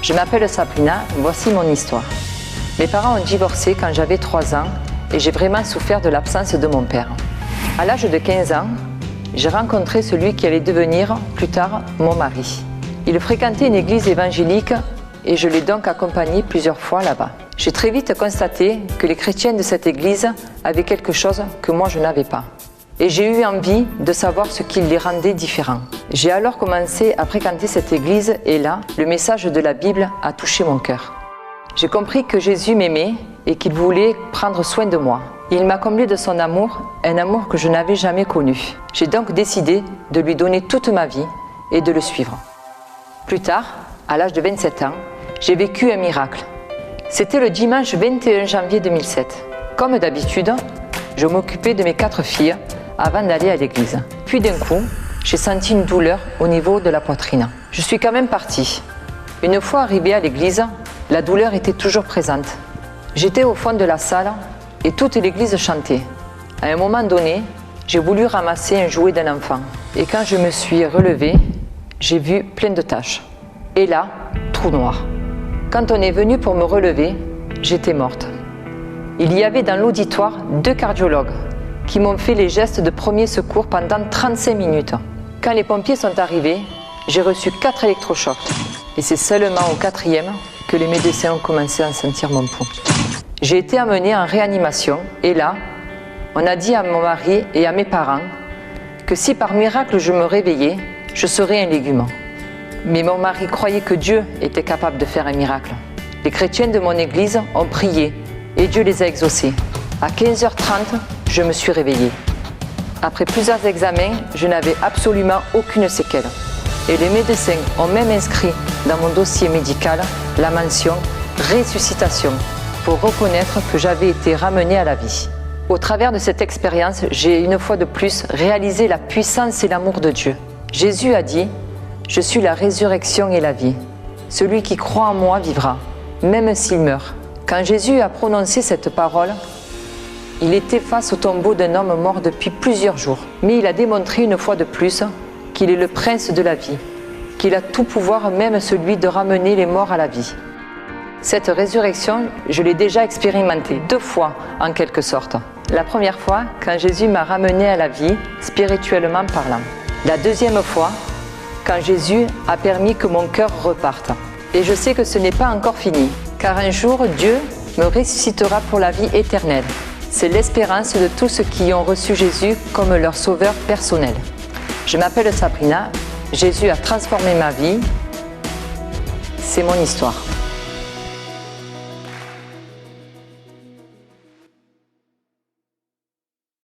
Je m'appelle Sabrina, voici mon histoire. Mes parents ont divorcé quand j'avais 3 ans et j'ai vraiment souffert de l'absence de mon père. À l'âge de 15 ans, j'ai rencontré celui qui allait devenir plus tard mon mari. Il fréquentait une église évangélique et je l'ai donc accompagné plusieurs fois là-bas. J'ai très vite constaté que les chrétiens de cette église avaient quelque chose que moi je n'avais pas. Et j'ai eu envie de savoir ce qui les rendait différents. J'ai alors commencé à fréquenter cette église et là, le message de la Bible a touché mon cœur. J'ai compris que Jésus m'aimait et qu'il voulait prendre soin de moi. Il m'a comblé de son amour, un amour que je n'avais jamais connu. J'ai donc décidé de lui donner toute ma vie et de le suivre. Plus tard, à l'âge de 27 ans, j'ai vécu un miracle. C'était le dimanche 21 janvier 2007. Comme d'habitude, je m'occupais de mes 4 filles avant d'aller à l'église. Puis d'un coup, j'ai senti une douleur au niveau de la poitrine. Je suis quand même partie. Une fois arrivée à l'église, la douleur était toujours présente. J'étais au fond de la salle et toute l'église chantait. À un moment donné, j'ai voulu ramasser un jouet d'un enfant. Et quand je me suis relevée, j'ai vu plein de taches. Et là, trou noir. Quand on est venu pour me relever, j'étais morte. Il y avait dans l'auditoire 2 cardiologues qui m'ont fait les gestes de premier secours pendant 35 minutes. Quand les pompiers sont arrivés, j'ai reçu 4 électrochocs. Et c'est seulement au 4e que les médecins ont commencé à sentir mon pouls. J'ai été amenée en réanimation et là, on a dit à mon mari et à mes parents que si par miracle je me réveillais, je serais un légume. Mais mon mari croyait que Dieu était capable de faire un miracle. Les chrétiens de mon église ont prié et Dieu les a exaucés. À 15h30, je me suis réveillée. Après plusieurs examens, je n'avais absolument aucune séquelle. Et les médecins ont même inscrit dans mon dossier médical la mention « ressuscitation » pour reconnaître que j'avais été ramenée à la vie. Au travers de cette expérience, j'ai une fois de plus réalisé la puissance et l'amour de Dieu. Jésus a dit « Je suis la résurrection et la vie. Celui qui croit en moi vivra, même s'il meurt. » Quand Jésus a prononcé cette parole, il était face au tombeau d'un homme mort depuis plusieurs jours. Mais il a démontré une fois de plus qu'il est le prince de la vie, qu'il a tout pouvoir, même celui de ramener les morts à la vie. Cette résurrection, je l'ai déjà expérimentée 2 fois en quelque sorte. La première fois, quand Jésus m'a ramenée à la vie, spirituellement parlant. La deuxième fois, quand Jésus a permis que mon cœur reparte. Et je sais que ce n'est pas encore fini, car un jour, Dieu me ressuscitera pour la vie éternelle. C'est l'espérance de tous ceux qui ont reçu Jésus comme leur sauveur personnel. Je m'appelle Sabrina, Jésus a transformé ma vie, c'est mon histoire.